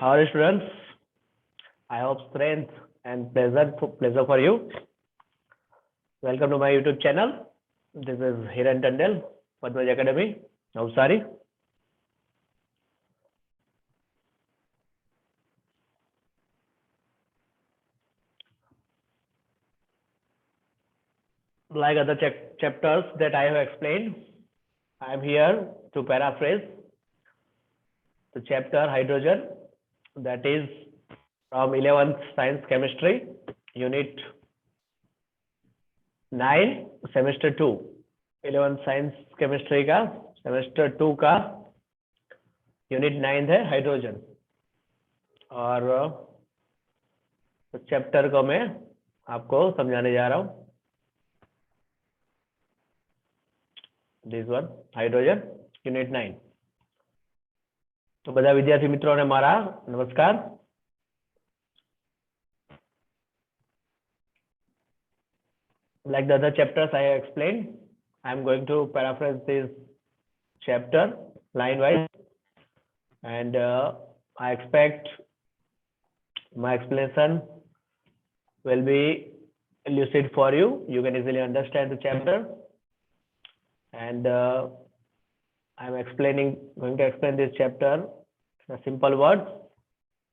How are you, students? I hope strength and pleasure for you. Welcome to my YouTube channel. This is Hiran Tandel, Padmaj Academy, Navsari. Like other chapters that I have explained, I am here to paraphrase the chapter hydrogen, that is from 11th Science Chemistry, Unit 9, Semester 2. 11th Science Chemistry का Semester 2 का Unit 9 है hydrogen, और chapter को मैं आपको समझाने जा रहा हूँ. This one, hydrogen, unit 9. તો બધા વિદ્યાર્થી મિત્રોને મારા નમસ્કાર. Like the other chapters I have explained, I am going to paraphrase this chapter line wise, and I expect my explanation will be lucid for you. You can easily understand the chapter. And I'm going to explain this chapter in simple words,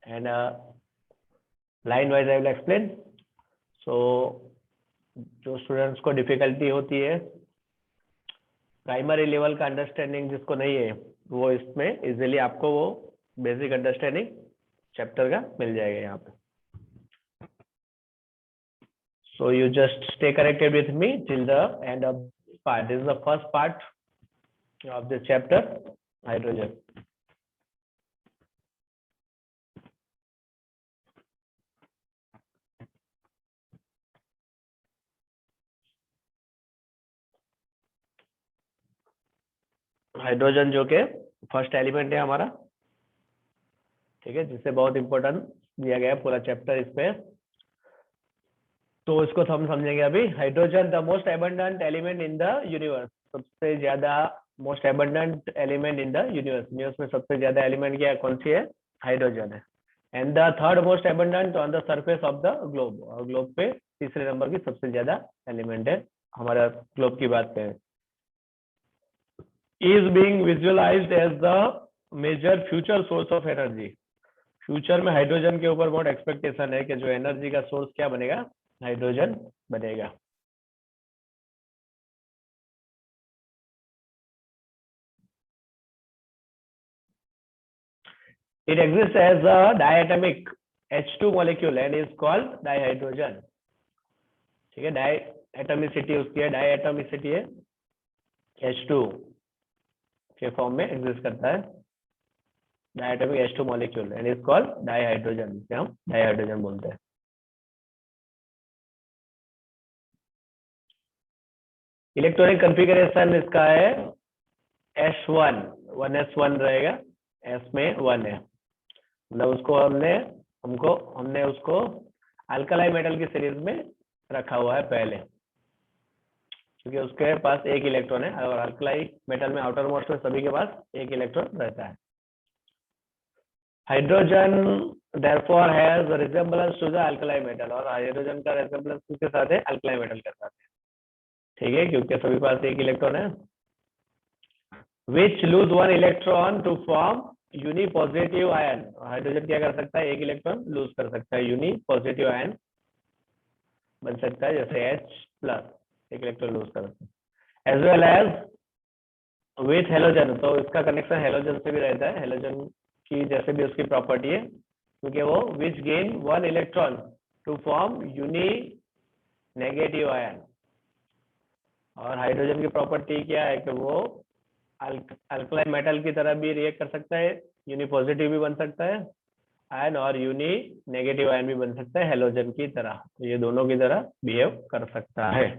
and line wise I will explain. So जो students को difficulty होती है, primary level का understanding जिसको नहीं है, वो इसमें इजीली आपको वो बेसिक अंडरस्टैंडिंग चैप्टर का मिल जाएगा यहाँ पे. So you just stay connected with me till the end of part. This is the first part of this chapter, hydrogen. Hydrogen जो के फर्स्ट एलिमेंट है हमारा, ठीक है, जिससे बहुत इंपॉर्टेंट दिया गया है पूरा चैप्टर इस पे. तो इसको हम समझेंगे अभी. Hydrogen the most abundant element in the universe, सबसे ज्यादा most abundant element in the universe. Universe में सबसे ज्यादा एलिमेंट क्या कौन सी है? हाइड्रोजन है. And the third most abundant on the surface of the globe, और ग्लोब पे तीसरे नंबर की सबसे ज्यादा एलिमेंट है हमारा ग्लोब की बात करें. Is being visualised as the major future source of energy. Future में हाइड्रोजन के ऊपर बहुत एक्सपेक्टेशन है कि जो एनर्जी का सोर्स क्या बनेगा? हाइड्रोजन बनेगा. It exists as a diatomic H2 molecule and is called dihydrogen. ठीक है, डायएटमिसिटी उसकी है, डायएटमिसिटी है H2 के फॉर्म में एग्जिस्ट करता है, डायएटमिक H2 molecule and is called dihydrogen, जिसे हम डाइहाइड्रोजन बोलते हैं. इलेक्ट्रॉनिक कॉन्फ़िगरेशन इसका है S1, 1s1 रहेगा, S में 1 है, मतलब उसको हमने उसको अल्कलाई मेटल की सीरीज में रखा हुआ है पहले, क्योंकि उसके पास एक इलेक्ट्रॉन है, और अल्कलाई मेटल में आउटर मोस्ट में सभी के पास एक इलेक्ट्रॉन रहता है. Hydrogen therefore has resemblance to the alkali metal, और हाइड्रोजन का रिजेम्बलेंस किसके साथ है? अल्कलाई मेटल के साथ है, ठीक है, क्योंकि सभी पास एक इलेक्ट्रॉन है. Which lose one electron to form uni positive ion. Hydrogen क्या कर सकता है? एक इलेक्ट्रॉन लूज कर सकता है, यूनी पॉजिटिव आयन बन सकता है, जैसे H+, एक इलेक्ट्रॉन लूज कर सकता है. As well as with halogen, तो इसका कनेक्शन हेलोजन से भी रहता है, हेलोजन की जैसे भी उसकी प्रॉपर्टी है, क्योंकि वो which gain one electron to form uni negative ion. और हाइड्रोजन की प्रॉपर्टी क्या है कि वो अल्कलाई मेटल की तरह भी रिएक्ट कर सकता है, यूनी पॉजिटिव भी बन सकता है आयन, और यूनी नेगेटिव आयन भी बन सकता है हेलोजन की तरह. तो ये दोनों की तरह बिहेव कर सकता है.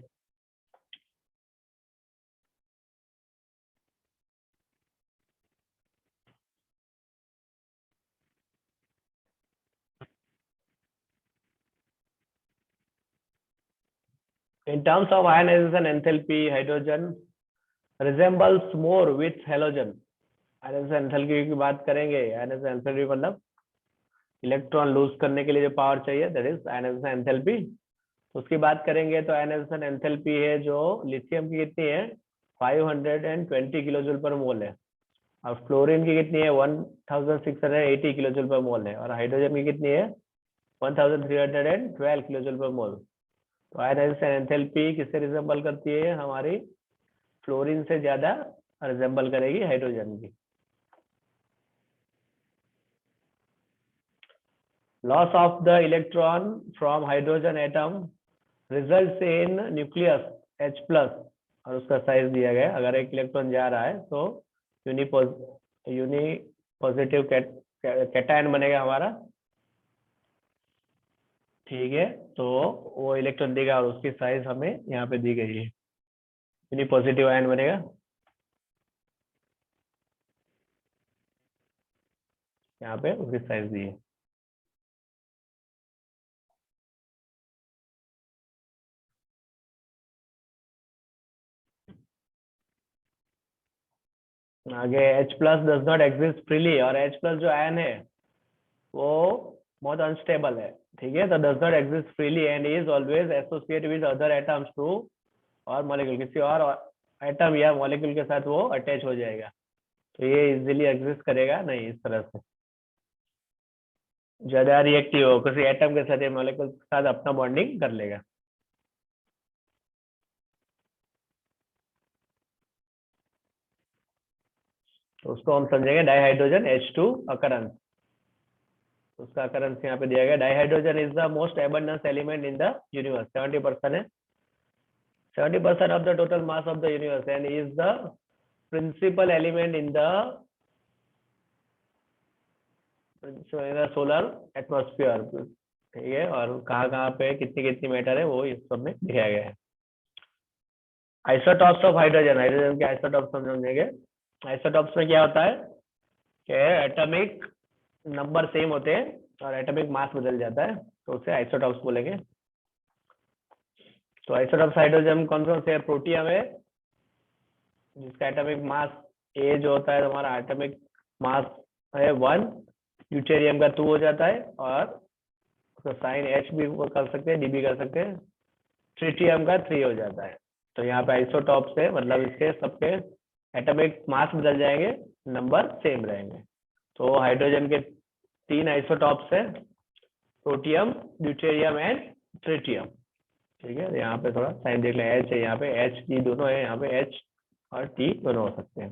In terms of ionization enthalpy, hydrogen resembles more with halogen. Ionisation enthalpy की बात करेंगे, आयनाइजेशन एंथैल्पी मतलब इलेक्ट्रॉन लूज करने के लिए जो पावर चाहिए दैट इज आयनाइजेशन एंथैल्पी। तो उसकी बात करेंगे तो आयनाइजेशन एंथैल्पी है जो लिथियम की कितनी है 520 किलो जूल पर मोल है, और फ्लोरीन की कितनी है 1680 किलो जूल पर मोल है, और हाइड्रोजन की कितनी है 1312 किलो जूल पर मोल। तो आयनाइजेशन एंथैल्पी किससे रिजेंबल करती है, हमारी फ्लोरीन से ज्यादा रिजेंबल करेगी हाइड्रोजन की। Loss of the electron from hydrogen atom results in nucleus H plus, और उसका साइज दिया गया है। अगर एक इलेक्ट्रॉन जा रहा है तो यूनी पॉजिटिव कैटायन बनेगा हमारा, ठीक है। तो वो इलेक्ट्रॉन देगा और उसकी साइज हमें यहाँ पे दी गई है, यूनी पॉजिटिव आयन बनेगा, यहाँ पे उसकी साइज दी है। आगे H plus does not exist freely, और H प्लस जो आयन है वो बहुत अनस्टेबल है, ठीक है। तो does not exist freely and is always associate with other atoms too, और मॉलिक्यूल किसी और एटम या मॉलिक्यूल के साथ वो अटैच हो जाएगा, तो ये इजीली एग्जिस्ट करेगा नहीं इस तरह से। ज्यादा रिएक्टिव हो किसी एटम के साथ या मॉलिक्यूल के साथ अपना बॉन्डिंग कर लेगा। तो उसको हम समझेंगे डाइहाइड्रोजन H2 अकरेंस। उसका अकरेंस यहाँ पे दिया गया, dihydrogen is the most abundance element in the universe, 70% है, 70% of the total mass of the universe and is the principal element in the solar atmosphere, ठीक है। और कहाँ कहाँ पे कितनी कितनी मैटर है वो इस सब में दिखाया गया है। आइसोटॉप्स ऑफ हाइड्रोजन, हाइड्रोजन के आइसोटॉप्स हम समझेंगे। आइसोटॉप्स में क्या होता है कि एटॉमिक नंबर सेम होते हैं और एटॉमिक मास बदल जाता है, तो उसे आइसोटॉप्स बोलेंगे। तो आइसोटॉप्स हाइड्रोजन कौन कौन से, प्रोटियम है जिसका एटॉमिक मास ए जो होता है हमारा एटॉमिक मास है 1, ड्यूटेरियम का 2 हो जाता है, और उसका साइन H भी कर सकते हैं, डी भी कर सकते हैं, ट्रिटियम का 3 हो जाता है। तो यहाँ पे आइसोटॉप्स है मतलब इसके सबके एटॉमिक मास बदल जाएंगे, नंबर सेम रहेंगे। तो हाइड्रोजन के 3 आइसोटॉप्स है, प्रोटियम, ड्यूटेरियम एंड ट्रिटियम, ठीक है। यहाँ पे थोड़ा साइन देख लें, H है यहाँ पे, H T दोनों है यहाँ पे, H और T दोनों हो सकते हैं,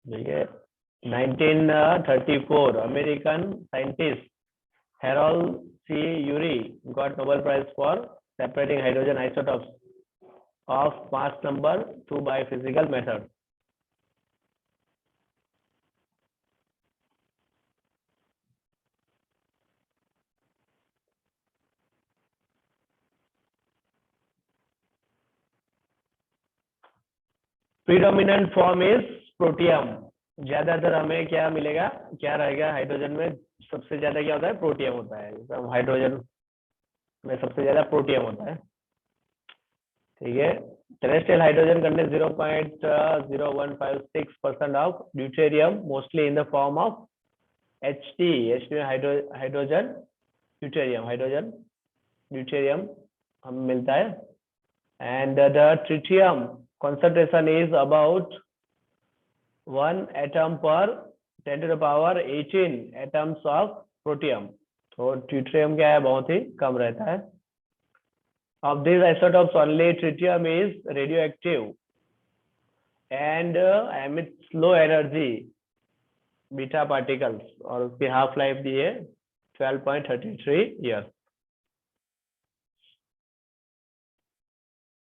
ठीक है। 1934 American scientist Harold C. Urey got Nobel Prize for separating hydrogen isotopes of mass number 2 by physical method. Predominant form is protium. ज्यादातर हमें क्या मिलेगा, क्या रहेगा हाइड्रोजन में, सबसे ज्यादा क्या होता है, प्रोटियम होता है। हाइड्रोजन में सबसे ज्यादा प्रोटियम होता है, ठीक है। Terrestrial hydrogen contain 0.0156% of deuterium mostly in the form of HT, hydrogen deuterium हमें मिलता है। And the tritium concentration is about 1 atom per 10 to the power 18 atoms of protium। तो ट्रिटियम क्या है, बहुत ही कम रहता है। Of these isotopes only tritium is radioactive and emits low energy beta particles, और उसकी हाफ लाइफ दी है 12.33 ईयर्स।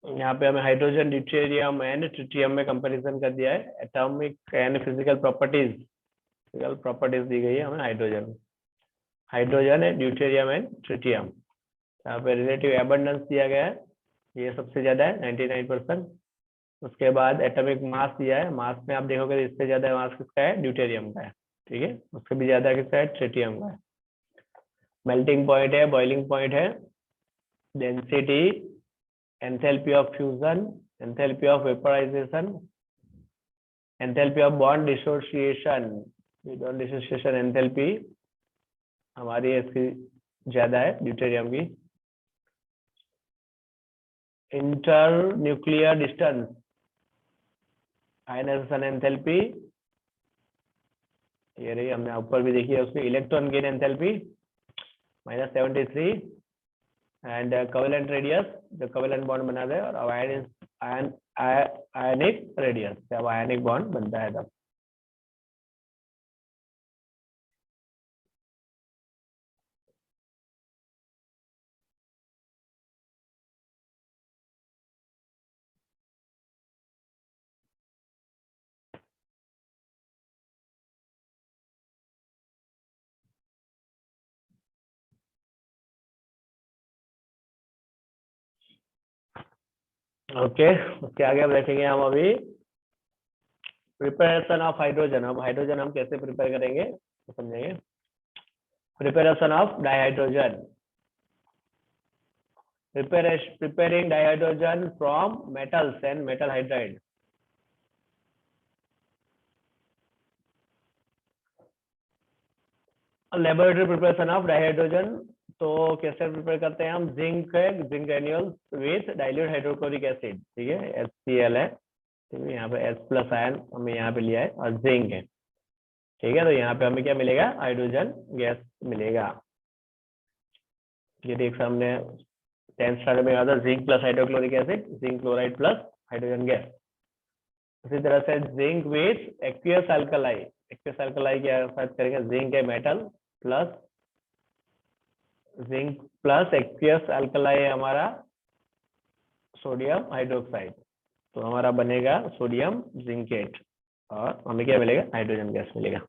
यहाँ पे हमें हाइड्रोजन, ड्यूटेरियम एंड ट्रिटियम में कंपैरिजन कर दिया है, एटॉमिक एंड फिजिकल प्रॉपर्टीज दी गई है हमें hydrogen and deuterium and tritium. यहाँ पे रिलेटिव एबंडेंस दिया गया है, ये सबसे ज्यादा है 99%। उसके बाद एटॉमिक मास दिया है, मास में आप देखोगे इससे ज्यादा मास किसका है, ड्यूटेरियम का है, ठीक है। उससे भी ज्यादा किसका है, ट्रिटियम का है। मेल्टिंग पॉइंट है, बॉइलिंग पॉइंट है, density, enthalpy of fusion, enthalpy of vaporization, enthalpy of bond dissociation, without dissociation enthalpy हमारी इसकी ज्यादा है ड्यूटेरियम की। Internuclear distance ionisation enthalpy, ये रही, हमने ऊपर भी देखी है उसमें। Electron gain enthalpy -73 and covalent radius, जो कोवेलेंट बॉन्ड बना रहे, और आयनिक रेडियस, जब आयनिक बॉन्ड बनता है तब। ओके, उसके आगे हम देखेंगे हम अभी प्रिपरेशन ऑफ हाइड्रोजन। अब हाइड्रोजन हम कैसे प्रिपेयर करेंगे तो समझेंगे। Preparation of dihydrogen, preparing dihydrogen from metals and metal hydride। Laboratory preparation of dihydrogen, तो कैसे प्रिपेयर करते हैं हम? Zinc granules with dilute hydrochloric acid, ठीक है, HCl है, ठीक है, यहाँ पे H+ आयन हमें यहाँ पे लिया है, और जिंक है, ठीक है। तो यहाँ पे हमें क्या मिलेगा? हाइड्रोजन गैस मिलेगा। ये देख सामने 10th स्टैंडर्ड में आता, zinc plus hydrochloric acid, zinc chloride plus hydrogen gas. उसी तरह से zinc with aqueous alkali, aqueous alkali क्या बात करेंगे? जिंक है metal plus zinc plus aqueous alkali है हमारा सोडियम हाइड्रोक्साइड, तो हमारा बनेगा सोडियम जिंकेट, और हमें क्या मिलेगा? हाइड्रोजन गैस मिलेगा।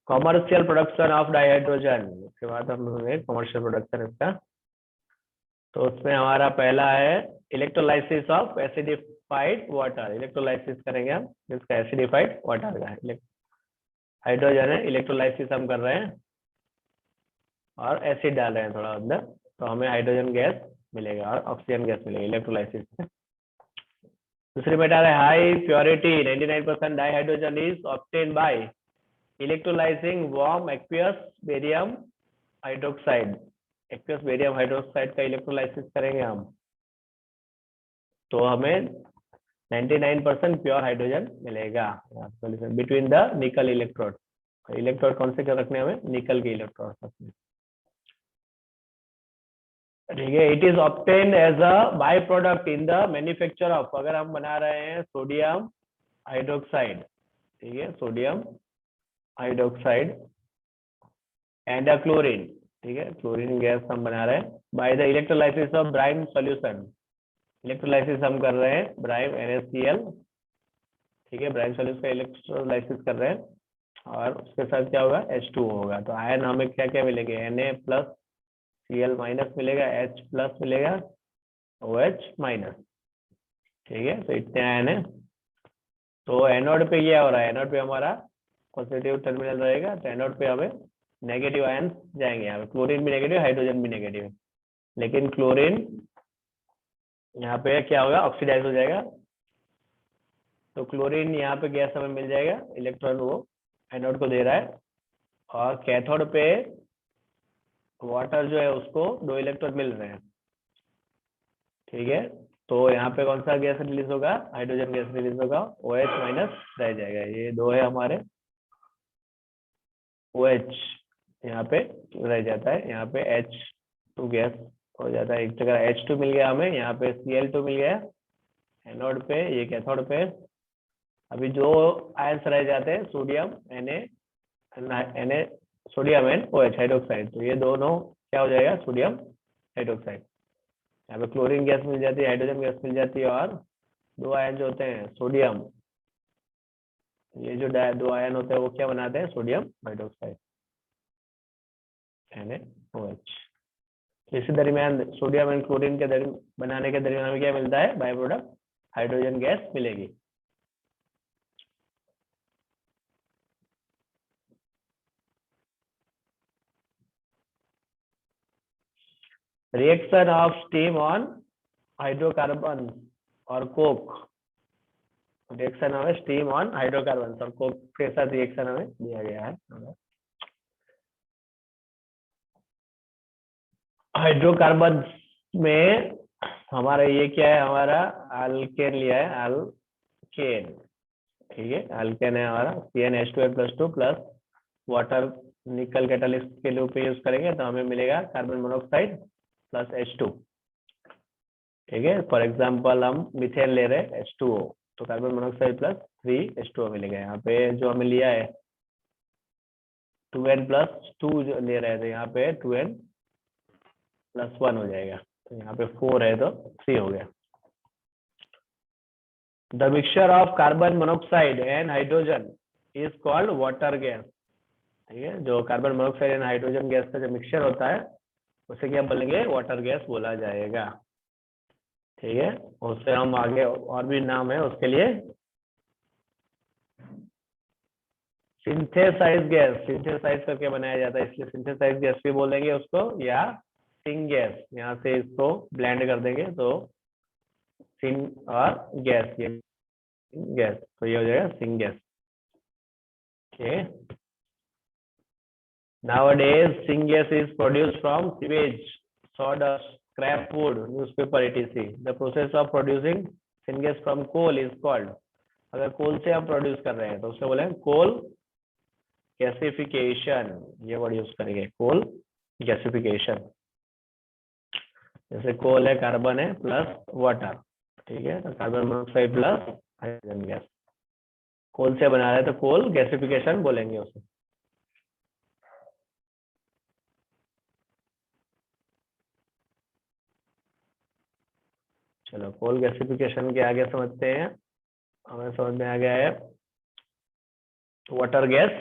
कॉमर्शियल प्रोडक्शन ऑफ डाइहाइड्रोजन, उसके बाद हम कॉमर्शियल प्रोडक्शन इसका। तो उसमें हमारा पहला है electrolysis of acidified water. Electrolysis करेंगे हम जिसका एसिडिफाइड वाटर का है, हाइड्रोजन है, इलेक्ट्रोलाइसिस हम कर रहे हैं और एसिड डाल रहे हैं थोड़ा अंदर, तो हमें हाइड्रोजन गैस मिलेगा और ऑक्सीजन गैस मिलेगी इलेक्ट्रोलाइसिस से। दूसरी मेटल है high purity 99% dihydrogen is obtain bye electrolysing warm aqueous barium hydroxide. Aqueous barium hydroxide का इलेक्ट्रोलाइसिस करेंगे हम, तो हमें 99% प्योर हाइड्रोजन मिलेगा बिटवीन द निकल इलेक्ट्रोड। इलेक्ट्रोड कौन से रखने हमें? निकल के इलेक्ट्रोड रखने, ठीक है। It is obtain as a by product in the manufacture of, अगर हम बना रहे हैं सोडियम हाइड्रोक्साइड, ठीक है, sodium hydroxide and a chlorine, ठीक है, क्लोरीन गैस हम बना रहे हैं by the electrolysis of brine solution. Electrolysis हम कर रहे हैं ब्राइम NaCl, ठीक है, ब्राइम सॉल्यूशन का इलेक्ट्रोलाइसिस कर रहे हैं, और उसके साथ क्या होगा? H2 होगा। तो आयन हमें क्या क्या मिलेंगे? Na+ Cl- मिलेगा, H+ मिलेगा, OH-, ठीक है। तो इतने आयन है। तो एनोड पे क्या हो रहा है? एनोड पे हमारा पॉजिटिव टर्मिनल रहेगा, तो एनोड पे हमें नेगेटिव आयन जाएंगे। यहाँ पे क्लोरीन भी नेगेटिव, हाइड्रोजन भी नेगेटिव है, लेकिन क्लोरीन यहाँ पे क्या होगा? ऑक्सीडाइज हो जाएगा। तो क्लोरीन यहाँ पे गैस हमें मिल जाएगा, इलेक्ट्रॉन वो एनोड को दे रहा है, और कैथोड पे वाटर जो है उसको 2 इलेक्ट्रॉन मिल रहे हैं, ठीक है। तो यहाँ पे कौन सा गैस रिलीज होगा? हाइड्रोजन गैस रिलीज होगा, OH- रह जाएगा। ये 2 है हमारे, OH यहाँ पे रह जाता है, यहाँ पे H2 गैस हो जाता है। एक जगह H2 मिल गया हमें, यहाँ पे Cl2 मिल गया एनोड पे, ये कैथोड पे। अभी जो आयंस रह जाते हैं sodium Na sodium and OH hydroxide, तो ये दोनों क्या हो जाएगा? Sodium hydroxide. यहाँ पे क्लोरीन गैस मिल जाती है, हाइड्रोजन गैस मिल जाती है, और 2 आयन जो होते हैं सोडियम, ये जो 2 आयन होते हैं वो क्या बनाते हैं? Sodium hydroxide NaOH। इसी दरमियान सोडियम एंड क्लोरीन के बनाने के दरमियान हमें क्या मिलता है? बाय प्रोडक्ट हाइड्रोजन गैस मिलेगी। Reaction of steam on hydrocarbon और coke, reaction of steam on hydrocarbon और कोक के साथ रिएक्शन हमें दिया गया है। हाइड्रोकार्बन में हमारा ये क्या है, हमारा अल्केन लिया है, अल्केन, ठीक है, अल्केन है हमारा CnH2n+2 प्लस वाटर निकल कैटालिस्ट के लिए पे यूज करेंगे तो हमें मिलेगा कार्बन मोनोऑक्साइड प्लस H2, ठीक है। फॉर एग्जांपल हम मिथेन ले रहे हैं H2O, तो कार्बन मोनोऑक्साइड प्लस 3H2O मिलेगा। यहाँ पे जो हमें लिया है 2n+2 जो ले रहे थे, यहाँ पे 2n+1 हो जाएगा, तो यहाँ पे 4 है तो 3 हो गया। The mixture of carbon monoxide and hydrogen is called water gas, ठीक है। जो carbon monoxide and hydrogen gas का जो मिक्सचर होता है उसे क्या बोलेंगे, वाटर गैस बोला जाएगा, ठीक है। उससे हम आगे और भी नाम है उसके लिए, सिंथेसाइज गैस, सिंथेसाइज करके बनाया जाता है इसलिए सिंथेसाइज गैस भी बोलेंगे उसको, या सिंग गैस, यहाँ से इसको ब्लेंड कर देंगे तो सिंग और गैस, ये गैस, तो ये हो जाएगा सिंग gas, okay. Nowadays syngas is produced from sewage, sawdust, scrap wood, newspaper etc. The process of producing syngas from coal is called, अगर कोल से हम प्रोड्यूस कर रहे हैं तो उसे बोले कोल गैसिफिकेशन, ये वर्ड यूज करेंगे, कोल गैसिफिकेशन। जैसे कोल है, कार्बन है प्लस वाटर, ठीक है, तो carbon monoxide plus hydrogen gas, coal से बना रहे हैं तो कोल गैसिफिकेशन बोलेंगे उसे। चलो कोल गैसिफिकेशन के आगे समझते हैं, हमें समझ में आ गया है water gas,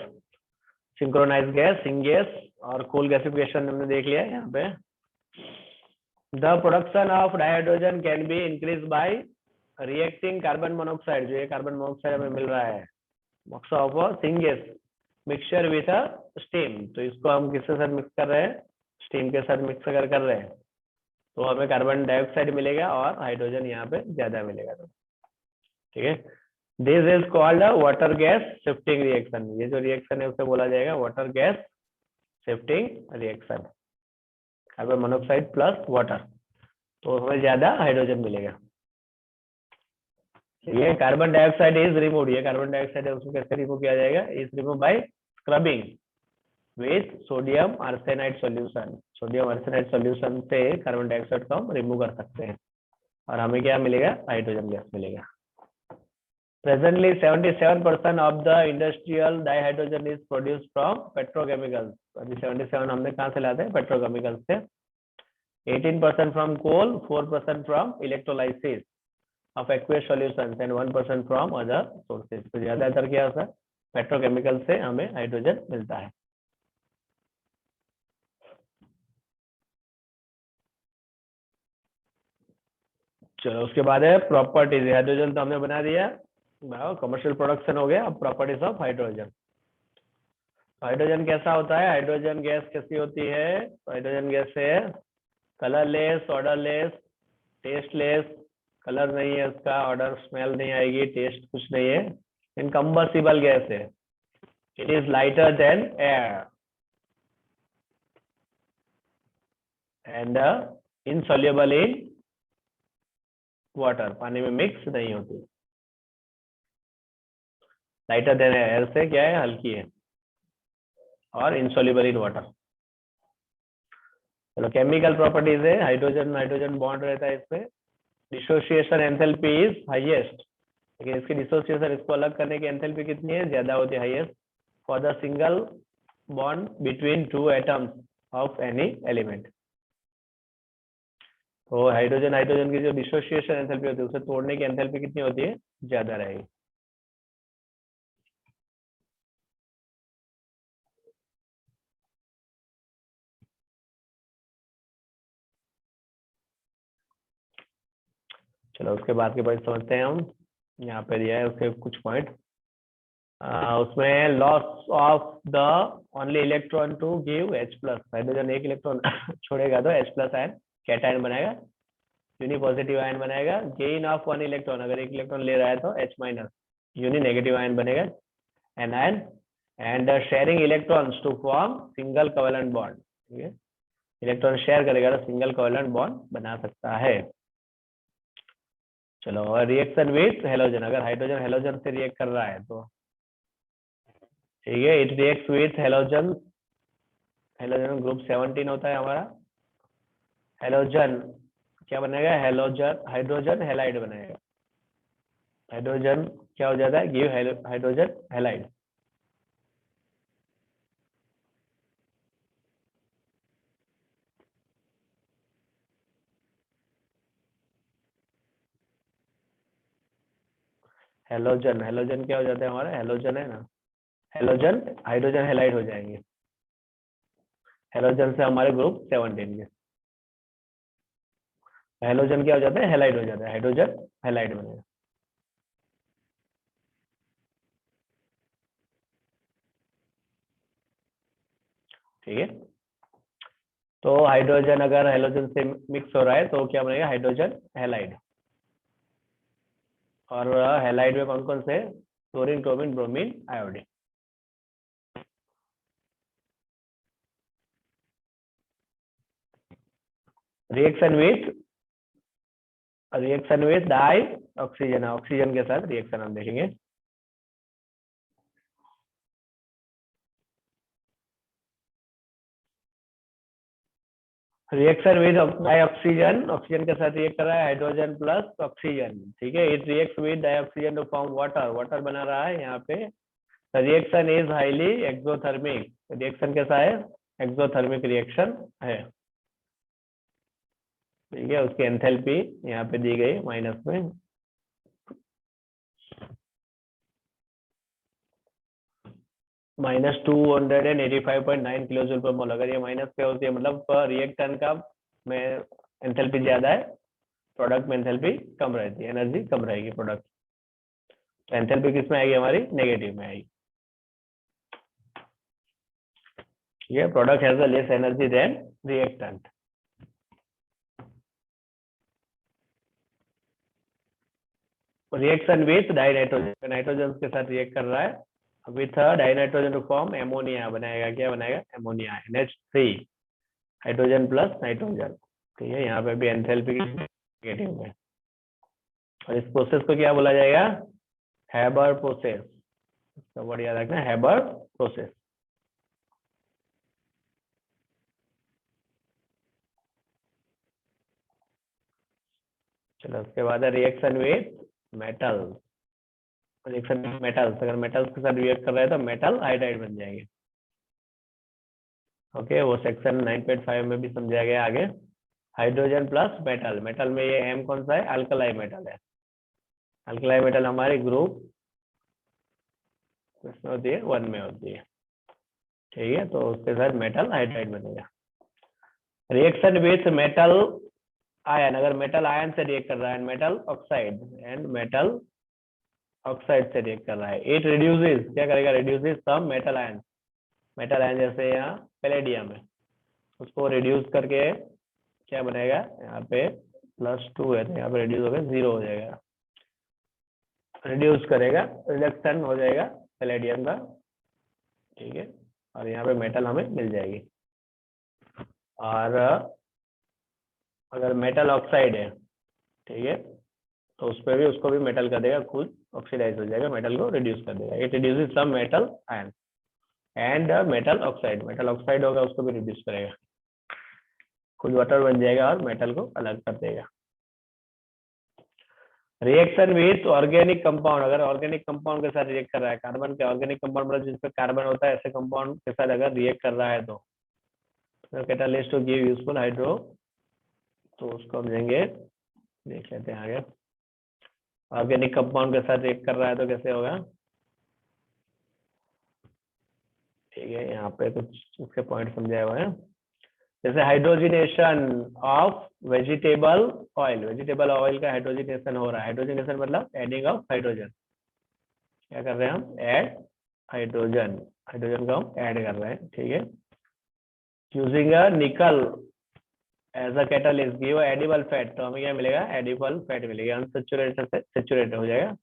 synchronise gas, syngas और कोल गैसिफिकेशन हमने देख लिया है। यहाँ पे the production of dihydrogen can be increase by reacting carbon monoxide, जो ये कार्बन मोनोऑक्साइड हमें मिल रहा है of syngas mixture with a steam, तो इसको हम किसके साथ मिक्स कर रहे हैं, स्टीम के साथ मिक्स अगर कर रहे हैं तो हमें कार्बन डाइऑक्साइड मिलेगा और हाइड्रोजन यहाँ पे ज्यादा मिलेगा, तो ठीक है। This is called water gas shifting reaction, ये जो रिएक्शन है उसे बोला जाएगा water gas shifting reaction, carbon monoxide plus water, तो हमें ज्यादा हाइड्रोजन मिलेगा। ये कार्बन डाइऑक्साइड इज रिमूव, ये कार्बन डाइऑक्साइड है उसको कैसे रिमूव किया जाएगा, is remove by scrubbing with sodium arsenide solution, sodium arsenide solution से कार्बन डाइऑक्साइड को हम रिमूव कर सकते हैं और हमें क्या मिलेगा, हाइड्रोजन गैस मिलेगा। Presently 77% of the industrial dihydrogen is produced from petrochemicals, अभी 77 हमने कहाँ से लाते हैं, पेट्रोकेमिकल्स से। 18% from coal, 4% from electrolysis of aqueous solutions and 1% from other sources, तो ज्यादातर क्या होता है, पेट्रोकेमिकल से हमें हाइड्रोजन मिलता है। चलो उसके बाद है प्रॉपर्टीज, हाइड्रोजन तो हमने बना दिया, कमर्शियल प्रोडक्शन हो गया। अब प्रॉपर्टीज ऑफ हाइड्रोजन, हाइड्रोजन कैसा होता है, हाइड्रोजन गैस कैसी होती है, हाइड्रोजन गैस है कलरलेस, ऑर्डरलेस, टेस्टलेस, कलर नहीं है उसका, ऑर्डर स्मेल नहीं आएगी, टेस्ट कुछ नहीं है, इनकम्बसिबल गैस है, it is lighter than air and insoluble in water, पानी में मिक्स नहीं होती, लाइटर देन एयर से क्या है, हल्की है और इनसॉल्युबल इन वाटर। चलो केमिकल प्रॉपर्टीज है, हाइड्रोजन हाइड्रोजन बॉन्ड रहता है इसमें, डिसोसिएशन एंथैल्पी इज हाईएस्ट, लेकिन इसकी डिसोसिएशन, इसको अलग करने की एंथैल्पी कितनी है, ज्यादा होती है, highest for the single bond between two atoms of any element. तो हाइड्रोजन हाइड्रोजन की जो डिसोसिएशन एंथैल्पी होती है उसे तोड़ने की एंथैल्पी कितनी होती है, ज्यादा रहेगी। चलो उसके बाद के पॉइंट समझते हैं हम, यहाँ पे दिया है उसके कुछ पॉइंट, उसमें loss of the only electron to give H+, hydrogen एक इलेक्ट्रॉन छोड़ेगा तो H+ आयन कैटायन बनाएगा, यूनी पॉजिटिव आयन बनाएगा, गेन ऑफ 1 इलेक्ट्रॉन, अगर 1 इलेक्ट्रॉन ले रहा है तो H minus, uni negative ion बनेगा anion, and sharing electrons to form single covalent bond, ठीक है, इलेक्ट्रॉन शेयर करेगा तो सिंगल कोवेलेंट बॉन्ड बना सकता है। चलो, और रिएक्शन विथ हेलोजन, अगर हाइड्रोजन हेलोजन से रिएक्ट कर रहा है तो ठीक है, it reacts with halogen, halogen group 17 होता है हमारा, हेलोजन क्या बनेगा, हेलोजन हाइड्रोजन हेलाइड बनेगा, हाइड्रोजन क्या हो जाता है, give hydrogen halide, halogen, halogen क्या हो जाता है हमारा, हेलोजन है ना, हेलोजन हाइड्रोजन हेलाइड हो जाएंगे, हेलोजन से हमारे ग्रुप 17 के, हेलोजन क्या हो जाता है, हेलाइड हो जाता है, हाइड्रोजन हेलाइड बनेगा। ठीक है, तो हाइड्रोजन अगर हेलोजन से मिक्स हो रहा है तो क्या बनेगा, हाइड्रोजन हेलाइड, और हेलाइड में कौन कौन से, chlorine, bromine, bromine, iodine. Reaction with dioxygen, oxygen के साथ रिएक्शन हम देखेंगे। Reaction with dioxygen, oxygen के साथ रिएक्ट कर रहा है, हाइड्रोजन प्लस ऑक्सीजन, ठीक है, it reacts with dioxygen to form water, water बना रहा है यहाँ पे, reaction is highly exothermic, reaction कैसा है, एक्सोथर्मिक रिएक्शन है, ठीक है, उसकी एंथैल्पी यहाँ पे दी गई माइनस में, -285.9 किलो जूल पर मोल, अगर ये माइनस पे होती है मतलब रिएक्टेंट का में एंथैल्पी ज्यादा है, प्रोडक्ट में एंथैल्पी कम रहती है, एनर्जी कम रहेगी प्रोडक्ट, तो एंथैल्पी किस में आएगी हमारी, नेगेटिव में आएगी, ठीक है, product has a less energy than reactant. Reaction with dinitrogen, nitrogen के साथ रिएक्ट कर रहा है, with dinitrogen to form ammonia बनाएगा, क्या बनाएगा, ammonia, NH3, hydrogen plus nitrogen, ठीक है, यहाँ पे भी एंथैल्पी नेगेटिव है, और इस प्रोसेस को क्या बोला जाएगा, हैबर प्रोसेस, इसका वर्ड याद रखना, हैबर प्रोसेस। चलो, उसके बाद है reaction with metal, reaction with metals, अगर मेटल्स के साथ रिएक्ट कर रहा है तो मेटल हाइड्राइड बन जाएंगे, ओके, वो सेक्शन 9.5 में भी समझाया गया आगे। हाइड्रोजन प्लस मेटल, मेटल में ये एम कौन सा है, अल्कलाई मेटल है, अल्कलाई मेटल हमारे ग्रुप किसमें होती है, 1 में होती है, ठीक है, तो उसके साथ मेटल हाइड्राइड बनेगा। रिएक्शन विथ मेटल आयन, अगर मेटल आयन से रिएक्ट कर रहा है, metal oxide and metal oxide से रिएक्ट कर रहा है, इट रिड्यूसेस, क्या करेगा, reduces some metal ion, metal ion जैसे यहाँ पैलेडियम है, उसको रिड्यूस करके क्या बनेगा, यहाँ पे +2 है तो यहाँ पे रिड्यूस होकर 0 हो जाएगा, रिड्यूस करेगा, रिडक्शन हो जाएगा पैलेडियम का, ठीक है, और यहाँ पे मेटल हमें मिल जाएगी। और अगर मेटल ऑक्साइड है, ठीक है, तो उस पर भी उसको भी मेटल कर देगा, खुद ऑक्सीडाइज हो जाएगा, मेटल को रिड्यूस कर देगा, it reduces some metal ion and metal oxide, metal oxide होगा उसको भी रिड्यूस करेगा, खुद वाटर बन जाएगा और मेटल को अलग कर देगा। रिएक्शन विथ ऑर्गेनिक कंपाउंड, अगर ऑर्गेनिक कंपाउंड के साथ रिएक्ट कर रहा है, कार्बन के ऑर्गेनिक कंपाउंड मतलब जिसपे कार्बन होता है, ऐसे कंपाउंड के साथ अगर रिएक्ट कर रहा है तो catalyst to give useful hydro, तो उसको हम देंगे, देख लेते हैं आगे, ऑर्गेनिक कंपाउंड के साथ रिएक्ट कर रहा है तो कैसे होगा, ठीक है, यहाँ पे कुछ उसके पॉइंट समझाया हुआ है, जैसे hydrogenation of vegetable oil, vegetable oil का हाइड्रोजिनेशन हो रहा है, हाइड्रोजिनेशन मतलब एडिंग ऑफ हाइड्रोजन, क्या कर रहे हैं हम, ऐड हाइड्रोजन, हाइड्रोजन को हम ऐड कर रहे हैं, ठीक है, using a nickel as a catalyst give edible fat, तो हमें क्या मिलेगा, एडिबल फैट मिलेगा, अनसेचुरेटेड से सेचुरेटेड हो जाएगा।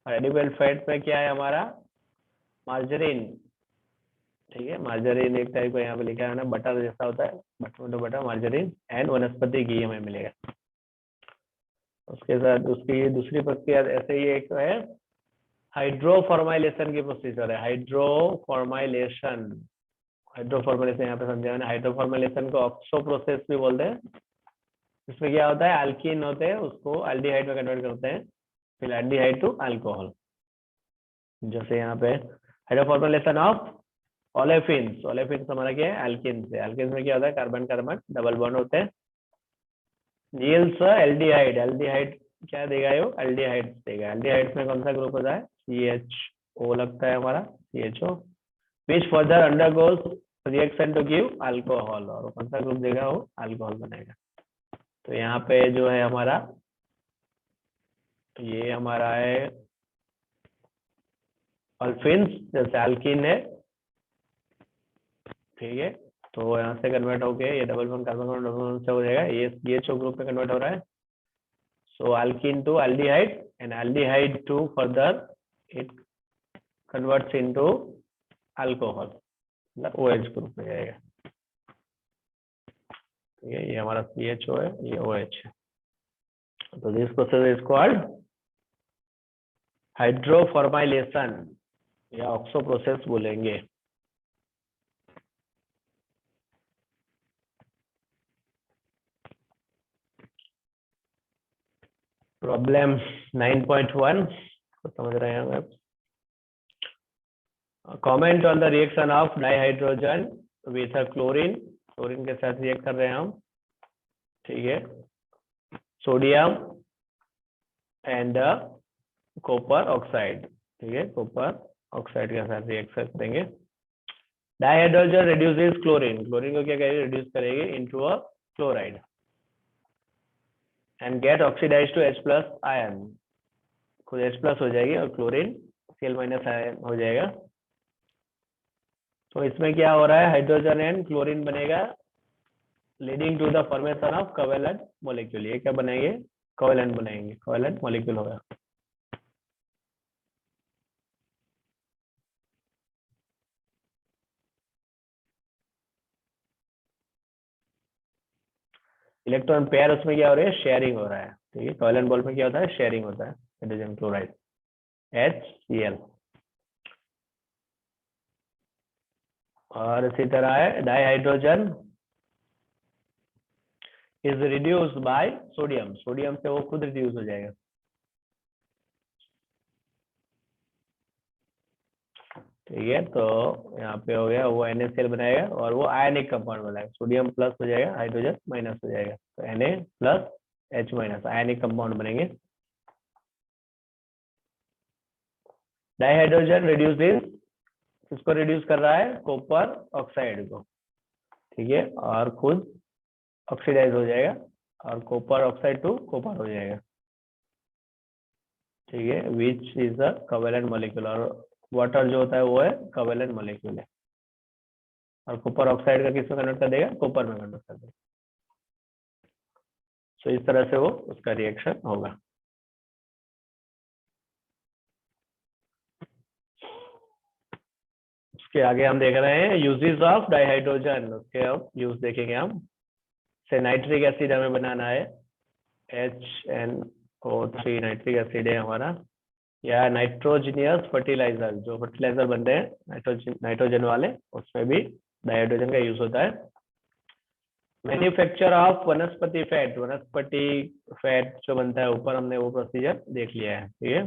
और एडिबल फैट में क्या है हमारा, मार्जरीन, ठीक है, मार्जरीन एक टाइप का यहाँ पे लिखा है ना, बटर जैसा होता है, बटर बटर मार्जरीन एंड वनस्पति घी हमें मिलेगा। उसके साथ उसकी दूसरी प्रक्रिया ऐसे ही एक है, हाइड्रोफॉर्माइलेशन की प्रोसीजर है, हाइड्रोफॉर्माइलेशन। हाइड्रोफॉर्माइलेशन यहाँ पे समझा मैंने, हाइड्रोफॉर्माइलेशन को ऑक्सो प्रोसेस भी बोलते हैं। इसमें क्या होता है, अल्कीन होते हैं उसको एल्डिहाइड में कन्वर्ट करते हैं, फिर एल्डिहाइड टू अल्कोहल। जैसे यहाँ पे हाइड्रोफॉर्माइलेशन ऑफ ओलेफिन्स, ओलेफिन्स हमारा क्या है, एल्कीन से, एल्कीन में क्या होता है, कार्बन कार्बन डबल बॉन्ड होते हैं, यील्ड्स एल्डिहाइड, एल्डिहाइड क्या देगा, ये एल्डिहाइड देगा। एल्डिहाइड में कौन सा ग्रुप होता है, CHO लगता है हमारा, CHO, which further undergoes reaction to give alcohol, और कौन सा ग्रुप देगा, वो अल्कोहल बनेगा। तो यहाँ पे जो है हमारा, ये हमारा है अल्फिन्स, जैसे अल्कीन है, ठीक है, तो यहाँ से कन्वर्ट होके ये double bond carbon double bond से हो जाएगा, ये CHO ग्रुप में कन्वर्ट हो रहा है। So alkene to aldehyde and aldehyde to further it converts into alcohol, मतलब OH ग्रुप में जाएगा, ठीक है, ये हमारा CHO है, ये OH है। तो this process is called hydroformylation या ऑक्सो प्रोसेस बोलेंगे। प्रॉब्लम 9.1 को समझ रहे हैं आप, comment on the reaction of dihydrogen with chlorine, chlorine के साथ रिएक्ट कर रहे हैं हम, ठीक है, सोडियम एंड कॉपर ऑक्साइड, ठीक है, कॉपर ऑक्साइड के साथ रिएक्ट करेंगे। डाइहाइड्रोजन रिड्यूसेस क्लोरीन, क्लोरीन को क्या करेगी, रिड्यूस करेगी into a chloride and get oxidise to H+ ion, खुद H+ हो जाएगी और क्लोरीन Cl- आयन हो जाएगा। तो इसमें क्या हो रहा है, हाइड्रोजन एंड क्लोरीन बनेगा, leading to the formation of covalent molecule. ये क्या बनेंगे, कोवेलेंट बनेंगे, कोवेलेंट मॉलिक्यूल होगा। इलेक्ट्रॉन पेयर उसमें क्या हो रहा है, शेयरिंग हो रहा है, ठीक है, कोवेलेंट बॉन्ड में क्या होता है, शेयरिंग होता है, हाइड्रोजन क्लोराइड HCl। और इसी तरह है dihydrogen is reduced by sodium, sodium से वो खुद रिड्यूस हो जाएगा, ठीक है, तो यहाँ पे हो गया, वो NaCl बनाएगा और वो आयनिक कंपाउंड बनाएगा, सोडियम प्लस हो जाएगा, हाइड्रोजन माइनस हो जाएगा, तो Na+H- आयनिक कंपाउंड बनेंगे। डाइहाइड्रोजन रिड्यूसेस, इसको रिड्यूस कर रहा है कॉपर ऑक्साइड को, ठीक है, और खुद ऑक्सीडाइज हो जाएगा और कॉपर ऑक्साइड टू कॉपर हो जाएगा, ठीक है, which is the covalent molecule, और वाटर जो होता है वो है कोवेलेंट मॉलिक्यूल है, और कॉपर ऑक्साइड का किस में कन्वर्ट कर देगा, कॉपर में कन्वर्ट कर देगा। तो इस तरह से वो उसका रिएक्शन होगा। उसके आगे हम देख रहे हैं यूजेस ऑफ डाइहाइड्रोजन, उसके अब यूज देखेंगे हम। से नाइट्रिक एसिड हमें बनाना है, HNO3 नाइट्रिक एसिड है हमारा, या नाइट्रोजनियस फर्टिलाइजर, जो फर्टिलाइजर बनते हैं नाइट्रोजन वाले, उसमें भी डाइहाइड्रोजन का यूज होता है। मैन्युफैक्चर ऑफ वनस्पति फैट, वनस्पति फैट जो बनता है ऊपर, हमने वो प्रोसीजर देख लिया है, ठीक है।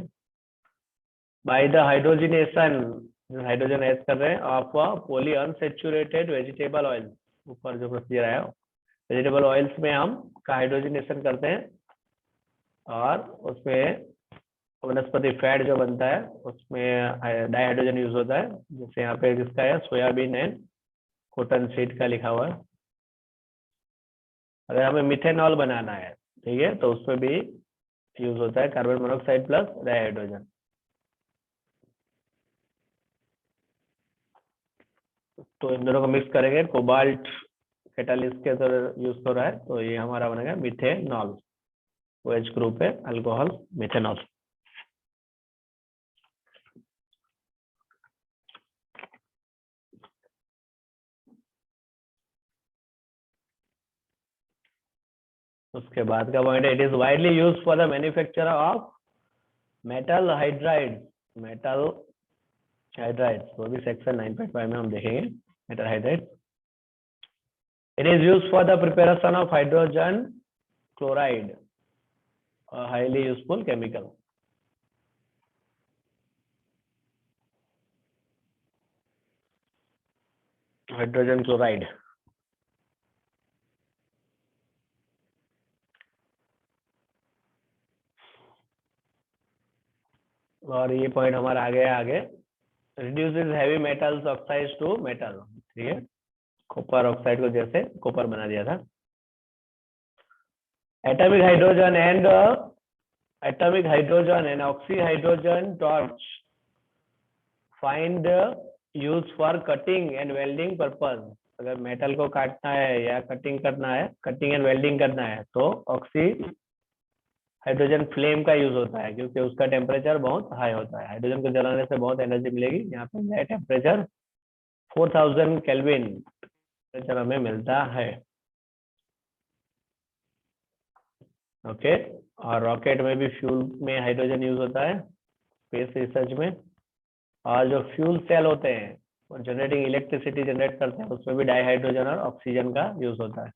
By the hydrogenation, hydrogen add कर रहे हैं, of poly unsaturated vegetable oil, ऊपर जो प्रोसीजर आया, वेजिटेबल ऑयल्स में हम का हाइड्रोजनेशन करते हैं और उसमें वनस्पति फैट जो बनता है उसमें डाइहाइड्रोजन यूज होता है, जैसे यहाँ पे किसका है, सोयाबीन एंड कॉटन सीड का लिखा हुआ है। अगर हमें मिथेनॉल बनाना है, ठीक है, तो उसमें भी यूज होता है कार्बन मोनोऑक्साइड प्लस डाइहाइड्रोजन। तो इन दोनों को मिक्स करेंगे, कोबाल्ट कैटालिस्ट के तरह यूज हो रहा है, तो ये हमारा बनेगा मिथेनॉल। OH ग्रुप है, अल्कोहल मिथेनॉल। उसके बाद का पॉइंट है, it is widely use for the manufacture of metal hydride. Metal hydride, वो भी सेक्शन 9.5 में हम देखेंगे metal hydride. It is use for the preparation of hydrogen chloride, highly useful chemical. Hydrogen chloride. और ये पॉइंट हमारा आ गया आगे, reduces heavy metals oxides to metal. ठीक है, कॉपर ऑक्साइड को जैसे कॉपर बना दिया था। Atomic hydrogen and oxy hydrogen torch find use for cutting and welding purpose. अगर मेटल को काटना है या कटिंग करना है, कटिंग एंड वेल्डिंग करना है, तो ऑक्सी हाइड्रोजन फ्लेम का यूज होता है, क्योंकि उसका टेम्परेचर बहुत हाई होता है। हाइड्रोजन को जलाने से बहुत एनर्जी मिलेगी। यहाँ पे टेम्परेचर 4000 केल्विन टेम्परेचर हमें मिलता है। ओके, और रॉकेट में भी फ्यूल में हाइड्रोजन यूज होता है, स्पेस रिसर्च में। और जो फ्यूल सेल होते हैं वो जनरेटिंग इलेक्ट्रिसिटी जनरेट करते हैं, उसमें भी डाईहाइड्रोजन और ऑक्सीजन का यूज होता है।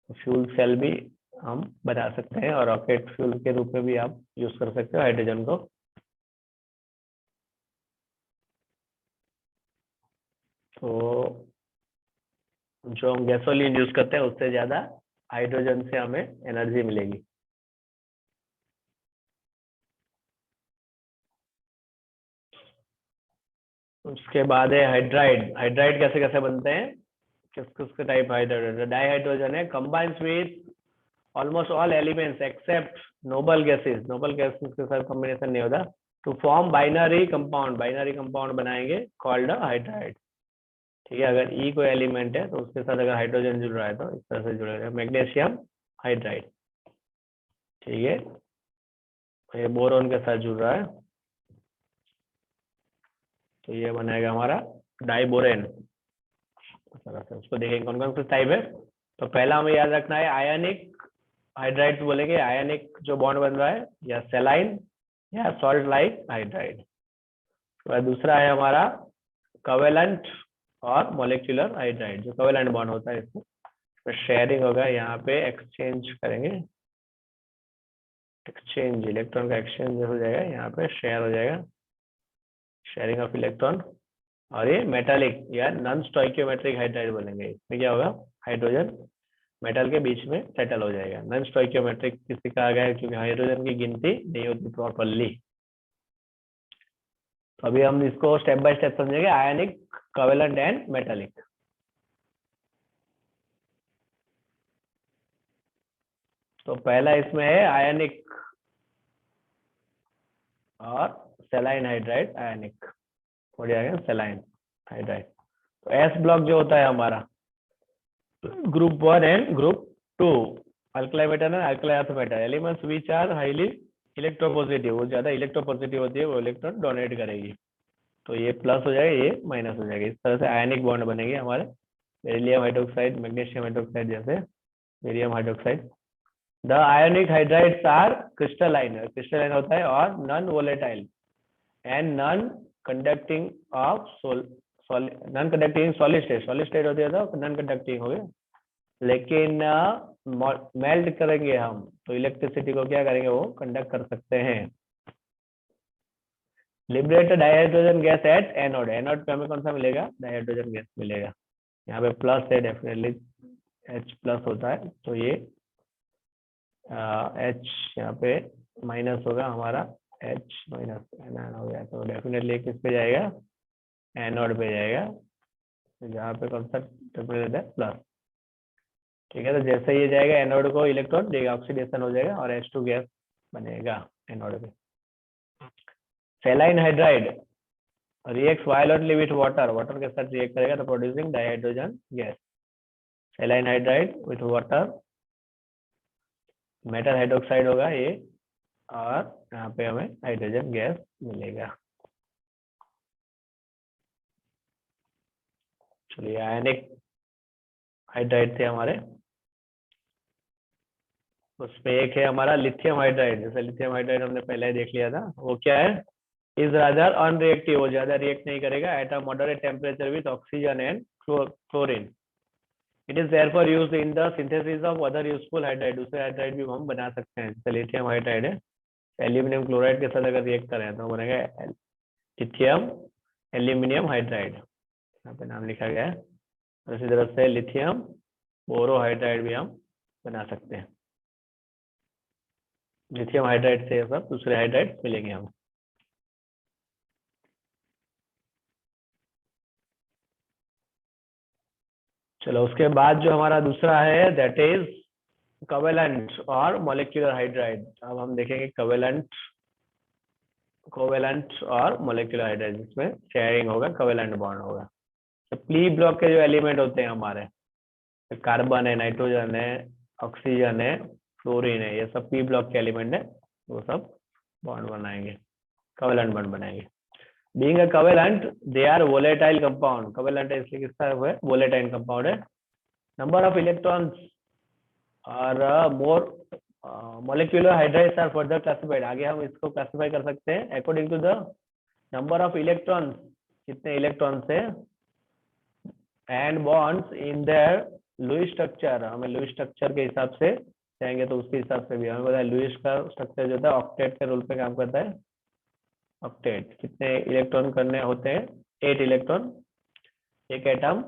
तो फ्यूल सेल भी हम बना सकते हैं, और रॉकेट फ्यूल के रूप में भी आप यूज कर सकते हो हाइड्रोजन को। तो जो हम गैसोलीन यूज करते हैं उससे ज्यादा हाइड्रोजन से हमें एनर्जी मिलेगी। उसके बाद है हाइड्राइड। हाइड्राइड कैसे कैसे बनते हैं, किस किस के टाइप हाइड्राइड? डाईहाइड्रोजन है, combines with almost all elements except noble gases. Noble gases के साथ कॉम्बिनेशन नहीं होता, to form binary compound. Binary compound बनाएंगे कॉल्ड हाइड्राइड। ठीक है, अगर ई कोई एलिमेंट है तो उसके साथ अगर हाइड्रोजन जुड़ रहा है तो इस तरह से जुड़ेगा, मैग्नीशियम हाइड्राइड। ठीक है, ये बोरोन के साथ जुड़ रहा है तो ये बनेगा हमारा डाइबोरेन। उसको देखेंगे कौन कौन से टाइप है। तो पहला हमें याद रखना है आयनिक हाइड्राइड बोलेंगे, आयनिक जो बॉन्ड बन रहा है, या सेलाइन या सॉल्ट लाइक हाइड्राइड। दूसरा है हमारा कोवेलेंट और मॉलिक्यूलर हाइड्राइड। जो कोवेलेंट बॉन्ड होता है इसमें शेयरिंग होगा, यहाँ पे एक्सचेंज करेंगे, एक्सचेंज इलेक्ट्रॉन का एक्सचेंज हो जाएगा, यहाँ पे शेयर हो जाएगा, शेयरिंग ऑफ इलेक्ट्रॉन। और ये मेटालिक या नॉन स्टोइकियोमेट्रिक हाइड्राइड बोलेंगे। इसमें क्या होगा, हाइड्रोजन मेटल के बीच में सेटल हो जाएगा। नॉन स्टोइकियोमेट्रिक किसी कहा गया है क्योंकि हाइड्रोजन की गिनती नहीं होती प्रॉपरली। तो अभी हम इसको स्टेप बाय स्टेप समझेंगे, आयनिक, कोवेलेंट एंड मेटालिक। तो पहला इसमें है आयनिक और सेलाइन हाइड्राइड। आयनिक हो जाएगा सेलाइन हाइड्राइड। तो एस ब्लॉक जो होता है हमारा, group 1 and group 2, alkali metal and alkali earth metal, elements which are highly electropositive. वो ज्यादा इलेक्ट्रोपॉजिटिव होती है, वो इलेक्ट्रॉन डोनेट करेगी। तो ये प्लस हो जाएगा, ये माइनस हो जाएगा। इस तरह से आयनिक बॉन्ड बनेंगे हमारे, बेरिलियम हाइड्रोक्साइड, मैग्नीशियम हाइड्रोक्साइड जैसे, barium hydroxide. The ionic hydrides are crystalline, crystalline होता है, और non volatile and non conducting of non conducting solid state. Solid state होती है तो नॉन कंडक्टिंग हो गए, लेकिन मेल्ट करेंगे हम तो इलेक्ट्रिसिटी को क्या करेंगे, वो कंडक्ट कर सकते हैं। Liberated dihydrogen gas at anode. Anode पे हमें कौन सा मिलेगा, डाइहाइड्रोजन गैस मिलेगा। यहाँ पे प्लस है, डेफिनेटली H प्लस होता है, तो ये H यहाँ पे माइनस होगा हमारा, H माइनस एनआर हो गया, तो डेफिनेटली किस पे जाएगा, एनोड पे जाएगा, जहाँ पे कौन सा टेम्परेचर है, प्लस। ठीक है, तो जैसे ये जाएगा एनोड को इलेक्ट्रॉन देगा, ऑक्सीडेशन हो जाएगा और H2 गैस बनेगा एनोड पे। सेलाइन hydride react violently with water, water के साथ रिएक्ट करेगा तो producing dihydrogen gas. सेलाइन hydride with water, metal hydroxide होगा ये, और यहाँ पे हमें हाइड्रोजन गैस मिलेगा। चलिए आयनिक हाइड्राइड थे हमारे, उसमें एक है हमारा लिथियम हाइड्राइड। जैसे लिथियम हाइड्राइड हमने पहले ही देख लिया था, वो क्या है, इज रादर अनरिएक्टिव, वो ज्यादा रिएक्ट नहीं करेगा at a moderate temperature with oxygen and chlorine. It is therefore used in the synthesis of other useful hydride, दूसरे हाइड्राइड भी हम बना सकते हैं। जैसे लिथियम हाइड्राइड है, एल्यूमिनियम क्लोराइड के साथ अगर रिएक्ट करें तो बनेगा लिथियम एल्यूमिनियम हाइड्राइड, यहाँ पे नाम लिखा गया है। इसी तरह से लिथियम बोरोहाइड्राइड भी हम बना सकते हैं। लिथियम हाइड्राइड से सब दूसरे हाइड्राइड मिलेंगे हम। चलो उसके बाद जो हमारा दूसरा है दैट इज कोवेलेंट और मॉलिक्यूलर हाइड्राइड। अब हम देखेंगे कोवेलेंट, कोवेलेंट और मॉलिक्यूलर हाइड्राइड, जिसमें शेयरिंग होगा, कोवेलेंट बॉन्ड होगा। तो पी ब्लॉक के जो एलिमेंट होते हैं हमारे, कार्बन है, नाइट्रोजन है, ऑक्सीजन है, फ्लोरीन है, ये सब पी ब्लॉक के एलिमेंट है, वो सब बॉन्ड बनाएंगे, कोवेलेंट बॉन्ड बनाएंगे। Being a covalent they are volatile compound, covalent है इसलिए किसका है, वोलेटाइल कंपाउंड है। नंबर ऑफ इलेक्ट्रॉन्स और more molecular hydrides are further classified, आगे हम इसको क्लासिफाई कर सकते हैं according to the number of electrons, कितने इलेक्ट्रॉन्स है, and bonds in their Lewis structure, हमें लुईस स्ट्रक्चर के हिसाब से जाएंगे तो उसके हिसाब से भी हमें पता है लुईस का स्ट्रक्चर जो होता है ऑक्टेट के रूल पे काम करता है। ऑक्टेट कितने इलेक्ट्रॉन करने होते हैं, 8 इलेक्ट्रॉन एक एटम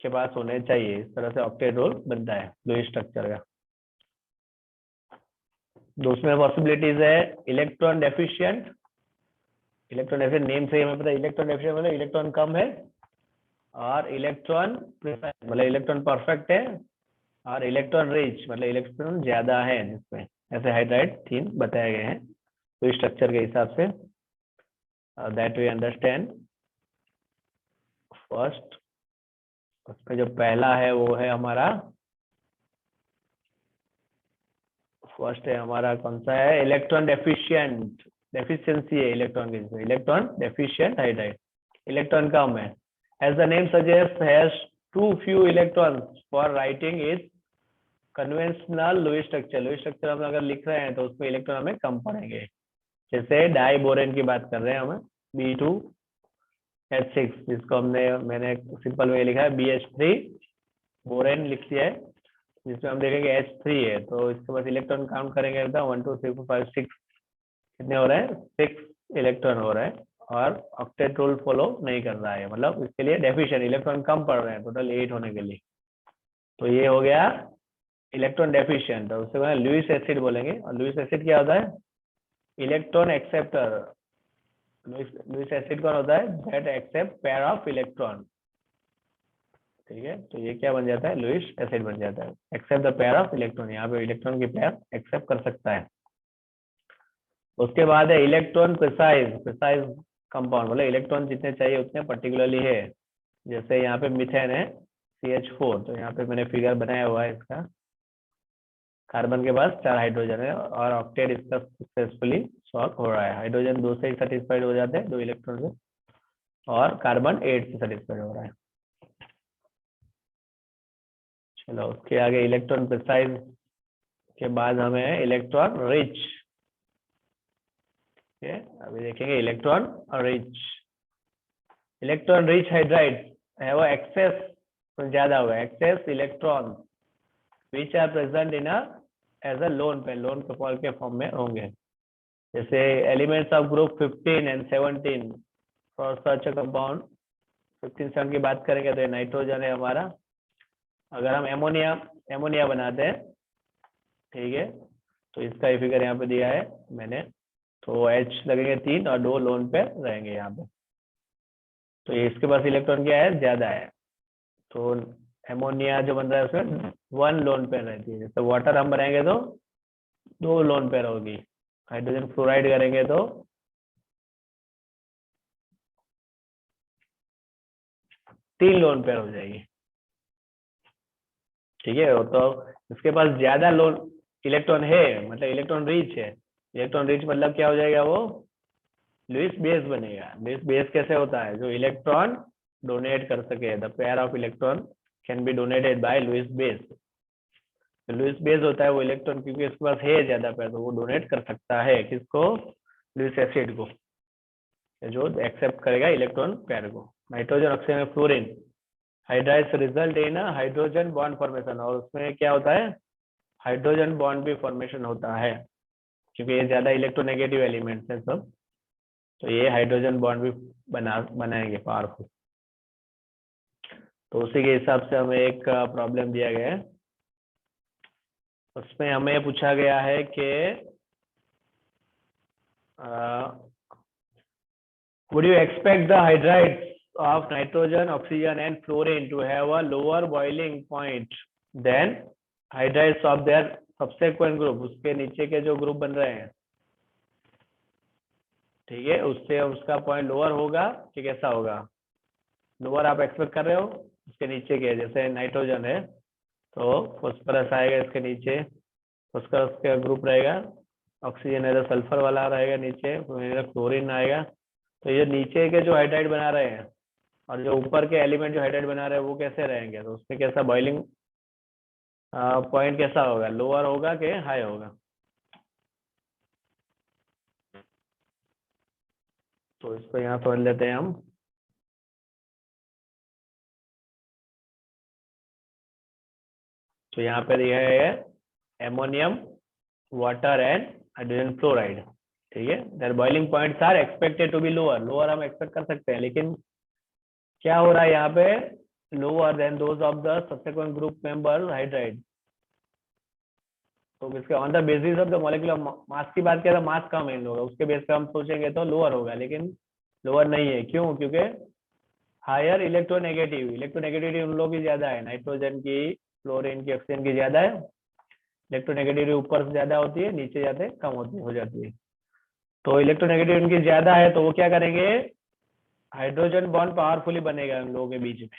के पास होने चाहिए, इस तरह से ऑक्टेट रूल बनता है लुईस स्ट्रक्चर का। दूसरे पॉसिबिलिटीज है electron deficient, electron deficient name से हमें पता है इलेक्ट्रॉन डेफिशिएंट मतलब इलेक्ट्रॉन कम है, और इलेक्ट्रॉन मतलब इलेक्ट्रॉन परफेक्ट है, और इलेक्ट्रॉन रिच मतलब इलेक्ट्रॉन ज्यादा है जिसमें, ऐसे हाइड्राइड 3 बताए गए हैं तो स्ट्रक्चर के हिसाब से, दैट वी अंडरस्टैंड। फर्स्ट उसका जो पहला है वो है हमारा, फर्स्ट है हमारा कौन सा है, इलेक्ट्रॉन डेफिशिएंट, डेफिशिएंसी है इलेक्ट्रॉन की, जिसमें इलेक्ट्रॉन डेफिशिएंट हाइड्राइड, इलेक्ट्रॉन कम है, as the name suggest has too few electrons for writing is conventional Lewis structure. Lewis structure हम अगर लिख रहे हैं तो उसमें इलेक्ट्रॉन हमें कम पड़ेंगे, जैसे डाई बोरेन की बात कर रहे हैं हमें B2H6, जिसको मैंने सिंपल में लिखा है BH3, बोरेन लिख दिया है, जिसमें हम देखेंगे H3 है, तो इसके बाद इलेक्ट्रॉन काउंट करेंगे तो 1 2 3 4 5 6 कितने हो रहे हैं, 6 इलेक्ट्रॉन हो रहे हैं, और ऑक्टेट रूल फॉलो नहीं कर रहा है, मतलब इसके लिए डेफिशिएंट इलेक्ट्रॉन कम पड़ रहे हैं टोटल 8 होने के लिए, तो ये हो गया इलेक्ट्रॉन डेफिशिएंट। और उसके बाद लुईस एसिड बोलेंगे, और लुईस एसिड क्या होता है, इलेक्ट्रॉन एक्सेप्टर। लुईस एसिड कौन होता है, that accept pair of electron, ठीक है, तो ये क्या बन जाता है, लुईस एसिड बन जाता है, accept the pair of electron, यहाँ पे इलेक्ट्रॉन की पेयर एक्सेप्ट कर सकता है। उसके बाद है इलेक्ट्रॉन प्रिसाइज, प्रिसाइज कंपाउंड मतलब इलेक्ट्रॉन जितने चाहिए उतने पर्टिकुलरली है, जैसे यहाँ पे मिथेन है CH4, तो यहाँ पे मैंने फिगर बनाया हुआ है इसका, कार्बन के पास 4 हाइड्रोजन है और ऑक्टेट इसका सक्सेसफुली सॉल्व हो रहा है, हाइड्रोजन 2 से ही सेटिस्फाइड हो जाते हैं 2 इलेक्ट्रॉन से, और कार्बन 8 से सेटिस्फाइड हो रहा है। चलो उसके आगे इलेक्ट्रॉन प्रिसाइज के बाद हमें इलेक्ट्रॉन रिच, अभी देखेंगे electron rich, electron rich hydride है वो एक्सेस तो ज्यादा हुआ, excess electron which are present in as a lone pair, lone pair के फॉर्म में होंगे, जैसे elements of group 15 and 17 for such a compound. 15 7 की बात करेंगे तो ये नाइट्रोजन है हमारा, अगर हम एमोनिया बनाते हैं, ठीक है, तो इसका फिगर यहाँ पे दिया है मैंने, तो H लगेंगे 3 और 2 लोन पे रहेंगे यहाँ पे, तो ये इसके पास इलेक्ट्रॉन क्या है, ज्यादा है, तो एमोनिया जो बन रहा है उसमें 1 लोन पेयर रहती है, जैसे वाटर हम बनाएंगे तो 2 लोन पेयर होगी, हाइड्रोजन फ्लोराइड करेंगे तो 3 लोन पेयर हो जाएगी। ठीक है, तो इसके पास ज्यादा लो इलेक्ट्रॉन है, मतलब इलेक्ट्रॉन रिच है। इलेक्ट्रॉन रिच मतलब क्या हो जाएगा, वो लुईस बेस बनेगा। लुईस बेस कैसे होता है, जो इलेक्ट्रॉन डोनेट कर सके, the pair of electron can be donated by Lewis base. Lewis base होता है वो इलेक्ट्रॉन, क्योंकि इसके पास है ज्यादा पेयर, तो वो डोनेट कर सकता है किसको, लुईस एसिड को, जो एक्सेप्ट करेगा इलेक्ट्रॉन पेयर को। Nitrogen, oxygen, fluorine hydrides result in hydrogen bond formation, और उसमें क्या होता है, हाइड्रोजन बॉन्ड भी फॉर्मेशन होता है, क्योंकि ये ज्यादा इलेक्ट्रोनेगेटिव एलिमेंट्स हैं सब, तो ये हाइड्रोजन बॉन्ड भी बनाएंगे पावरफुल। तो उसी के हिसाब से हमें एक प्रॉब्लम दिया गया है, उसमें हमें पूछा गया है कि would you expect the hydrides of nitrogen, oxygen and fluorine to have a lower boiling point than hydrides of their subsequent group? उसके नीचे के जो ग्रुप बन रहे हैं, ठीक है, उससे उसका पॉइंट लोअर होगा कि कैसा होगा, लोअर आप एक्सपेक्ट कर रहे हो उसके नीचे के, जैसे नाइट्रोजन है तो फॉस्फोरस आएगा इसके नीचे, फॉस्फोरस का ग्रुप रहेगा, ऑक्सीजन है तो सल्फर वाला रहेगा नीचे, फ्लोरीन आएगा। तो ये नीचे के जो हाइड्राइड बना रहे हैं और जो ऊपर के एलिमेंट जो हाइड्राइड बना रहे हैं वो कैसे रहेंगे, तो उसमें कैसा बॉइलिंग पॉइंट कैसा होगा, लोअर होगा कि हाई होगा। तो इसको यहाँ समझ लेते हैं हम। तो यहाँ पे दिया है ammonium, water and hydrogen fluoride, ठीक है, their boiling points are expected to be lower, lower हम एक्सपेक्ट कर सकते हैं, लेकिन क्या हो रहा है यहाँ पे, lower than those of the subsequent group member hydride. तो इसके on the basis of the molecular mass की बात करें तो मास कम है इन लोगों का, उसके बेस पे हम सोचेंगे तो लोअर होगा, लेकिन लोअर नहीं है, क्यों, क्योंकि हायर इलेक्ट्रोनेगेटिव, इलेक्ट्रोनेगेटिविटी उन लोगों की ज्यादा है, नाइट्रोजन की, फ्लोरीन की, ऑक्सीजन की ज्यादा है, इलेक्ट्रोनेगेटिविटी ऊपर से ज्यादा होती है, नीचे जाते कम होती हो जाती है। तो इलेक्ट्रोनेगेटिविटी उनकी ज्यादा है, तो वो क्या करेंगे, हाइड्रोजन बॉन्ड पावरफुली बनेगा उन लोगों के बीच में।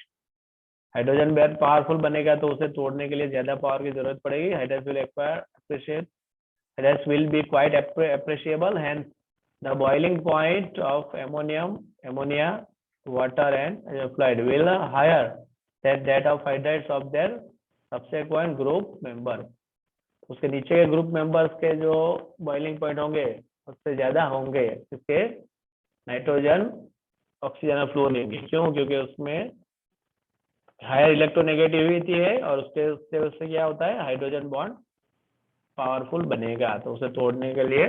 हाइड्रोजन बॉन्ड पावरफुल बनेगा तो उसे तोड़ने के लिए ज्यादा पावर की जरूरत पड़ेगी, hydrides will be quite appreciable, hence the boiling point of ammonia, water and fluid will higher than that of hydrides of their subsequent group member। उसके नीचे के ग्रुप मेंबर्स के जो बॉइलिंग पॉइंट होंगे उससे ज्यादा होंगे इसके नाइट्रोजन, ऑक्सीजन और फ्लोरीन के, क्यों, क्योंकि उसमें हायर इलेक्ट्रोनेगेटिविटी है, और उससे क्या होता है, हाइड्रोजन बॉन्ड पावरफुल बनेगा, तो उसे तोड़ने के लिए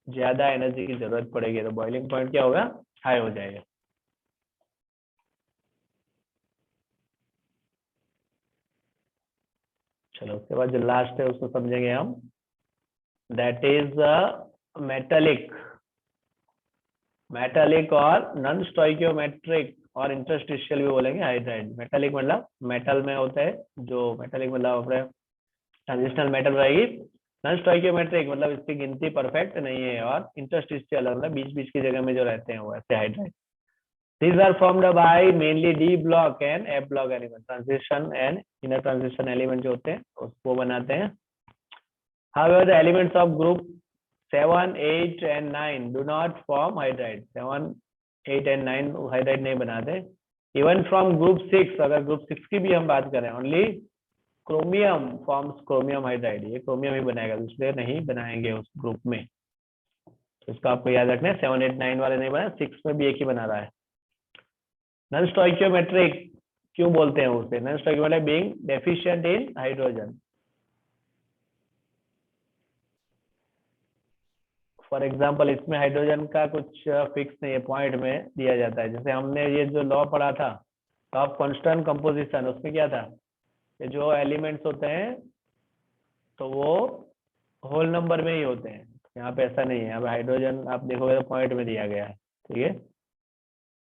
ज्यादा एनर्जी की जरूरत पड़ेगी, तो बॉइलिंग पॉइंट क्या होगा, हाई हो जाएगा। चलो उसके बाद जो लास्ट है उसको समझेंगे हम, दैट इज मेटालिक, मेटालिक और नॉन स्टोइकियोमेट्रिक और इंटरस्टिशियल भी बोलेंगे हाइड्राइड। मेटालिक मतलब मेटल में होता है, जो मेटालिक मतलब अपने ट्रांजिशनल मेटल रहेगी, नॉन स्टोइकियोमेट्रिक मतलब इसकी गिनती परफेक्ट नहीं है, और इंटरस्टिशियल मतलब बीच बीच की जगह में जो रहते हैं वो ऐसे hydride. These are formed by mainly D block and F block element, transition and inner transition element जो होते हैं उसको बनाते हैं। However, the elements of group 7, 8 and 9 do not form hydride। 7, 8 and 9 hydride नहीं बनाते। Even from group 6, अगर group 6 की भी हम बात करें, only chromium forms chromium hydride, ये chromium ही बनाएगा, दूसरे नहीं बनाएंगे उस ग्रुप में। तो इसको आपको याद रखना है, 7, 8, 9 वाले नहीं बना, 6 में भी एक ही बना रहा है। नॉन स्टोइकियोमेट्रिक क्यों बोलते हैं उसे, non stoichiometric being deficient in hydrogen. For example इसमें हाइड्रोजन का कुछ फिक्स नहीं है, पॉइंट में दिया जाता है, जैसे हमने ये जो लॉ पढ़ा था ऑफ कांस्टेंट कंपोजिशन, उसमें क्या था, ये जो एलिमेंट्स होते हैं तो वो होल नंबर में ही होते हैं, यहाँ पे ऐसा नहीं है। अब हाइड्रोजन आप देखोगे तो पॉइंट में दिया गया है, ठीक है,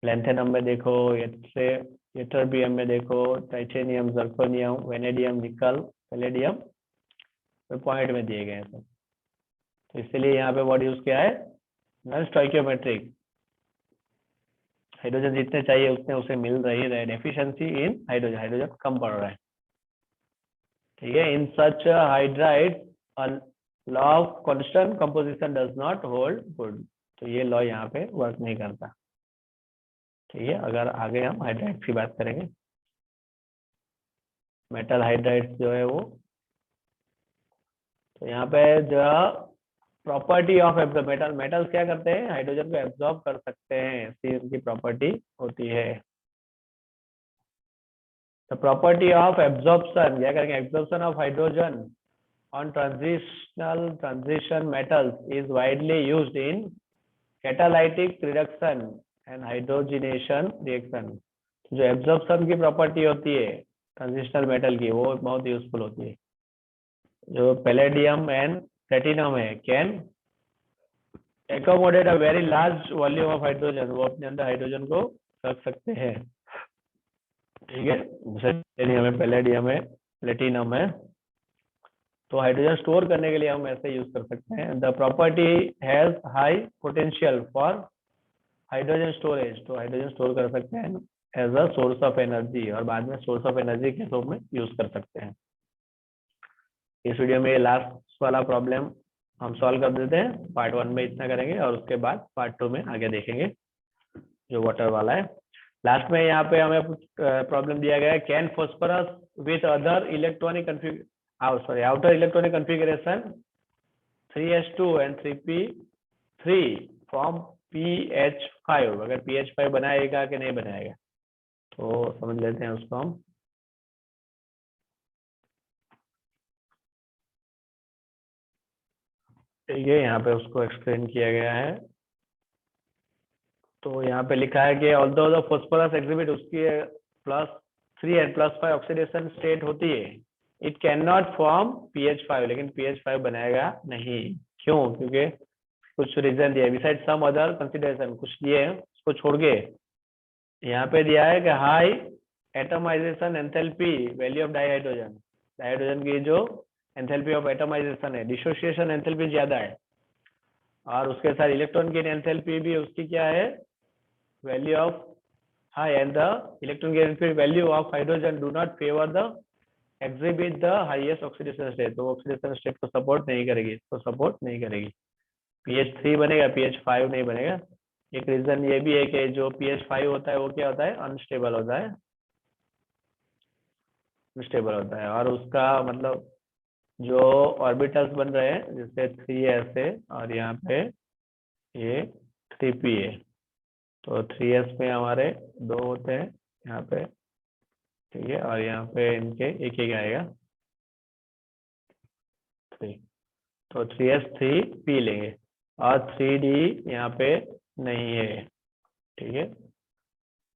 लैंथेनम में देखो, यट्रबियम में देखो, टाइटेनियम, जर्कोनियम, वेनेडियम, निकल, पैलेडियम तो पॉइंट में दिए गए हैं सब। तो इसलिए यहाँ पे वर्ड यूज किया है नॉन स्टोइकियोमेट्रिक, हाइड्रोजन जितने चाहिए उतने उसे मिल रही है, डेफिशिएंसी इन हाइड्रोजन, हाइड्रोजन कम पड़ रहा है। ठीक है, in such hydride law of constant composition does not hold good. तो ये लॉ यहाँ पे वर्क नहीं करता। ठीक है, अगर आगे हम हाइड्राइड की बात करेंगे, मेटल हाइड्राइड जो है वो, तो यहाँ पे जो प्रॉपर्टी ऑफ मेटल, मेटल्स क्या करते हैं, हाइड्रोजन को एब्जॉर्ब कर सकते हैं, ऐसी उनकी प्रॉपर्टी होती है। तो प्रॉपर्टी ऑफ एब्जॉर्प्शन, क्या करेंगे, absorption of hydrogen on transition metals is widely used in catalytic reduction and hydrogenation reaction। जो एब्जॉर्प्शन की प्रॉपर्टी होती है ट्रांजिशनल मेटल की, वो बहुत यूजफुल होती है। जो पैलेडियम एंड प्लेटिनम है, can accommodate a very large volume of hydrogen, वो अपने अंदर हाइड्रोजन को रख सकते हैं। ठीक है, जैसे पैलेडियम है, प्लेटिनम है, तो हाइड्रोजन स्टोर करने के लिए हम ऐसे यूज कर सकते हैं। The property has high potential for hydrogen storage, तो हाइड्रोजन स्टोर कर सकते हैं as a source of energy, और बाद में सोर्स ऑफ एनर्जी के रूप में यूज कर सकते हैं। इस वीडियो में लास्ट वाला प्रॉब्लम हम सॉल्व कर देते हैं, पार्ट 1 में इतना करेंगे और उसके बाद पार्ट 2 में आगे देखेंगे जो वाटर वाला है। लास्ट में यहाँ पे हमें प्रॉब्लम दिया गया है, can phosphorus with other electronic outer electronic configuration 3s2 and 3p3 form pH5, अगर pH5 बनाएगा कि नहीं बनाएगा, तो समझ लेते हैं उसको हम। ठीक है, यहाँ पे उसको एक्सप्लेन किया गया है। तो यहाँ पे लिखा है कि ऑल्दो द फॉस्फोरस एग्जिबिट, उसकी +3 and +5 ऑक्सीडेशन स्टेट होती है, it can not form pH5, लेकिन pH5 बनाएगा नहीं। क्यों? क्योंकि कुछ रीजन दिया है, बिसाइड सम अदर कंसिडरेशन, कुछ दिए हैं उसको छोड़ के। यहाँ पे दिया है कि high atomization enthalpy value of dihydrogen, dihydrogen की जो एंथैल्पी ऑफ एटमाइजेशन है, डिसोसिएशन एंथैल्पी ज्यादा है, और उसके साथ इलेक्ट्रॉन की एंथैल्पी भी उसकी क्या है, value of high, and the electron की value of hydrogen do not favour the exhibit the highest oxidation state, तो ऑक्सीडेशन स्टेट को सपोर्ट नहीं करेगी, इसको सपोर्ट नहीं करेगी। pH3 बनेगा, pH5 नहीं बनेगा। एक रीजन ये भी है कि जो pH5 होता है वो क्या होता है, अनस्टेबल होता है, अनस्टेबल होता है, और उसका मतलब जो ऑर्बिटल्स बन रहे हैं जैसे 3s है और यहाँ पे ये 3p है, तो 3s में हमारे 2 होते हैं यहाँ पे, ठीक है, और यहाँ पे इनके एक एक आएगा 3, तो 3s 3p लेंगे, और 3d यहाँ पे नहीं है। ठीक है,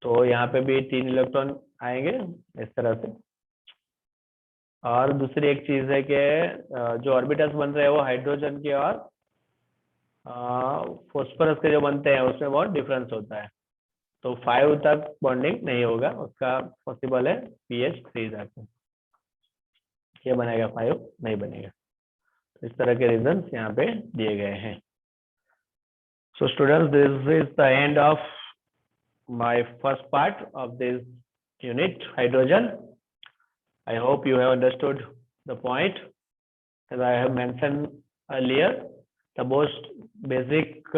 तो यहाँ पे भी 3 इलेक्ट्रॉन आएंगे इस तरह से। और दूसरी एक चीज है कि जो ऑर्बिटल्स बन रहे हैं वो हाइड्रोजन के और फॉस्फोरस के जो बनते हैं उसमें बहुत डिफरेंस होता है, तो 5 तक बॉन्डिंग नहीं होगा उसका, पॉसिबल है pH3 तक, ये बनेगा 5 नहीं बनेगा। इस तरह के रीजंस यहाँ पे दिए गए हैं। So students, this is the end of my first part of this unit hydrogen. I hope you have understood the point. As I have mentioned earlier, the most basic,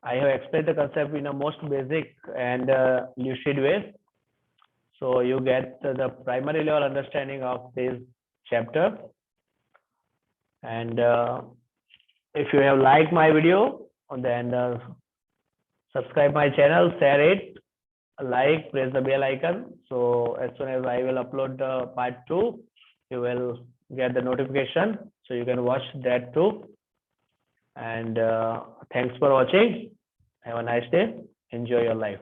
I have explained the concept in a most basic and lucid way. So you get the primary level understanding of this chapter. And if you have liked my video, then subscribe my channel, share it, like, press the bell icon, so as soon as I will upload the part 2, you will get the notification, so you can watch that too. And thanks for watching. Have a nice day. Enjoy your life.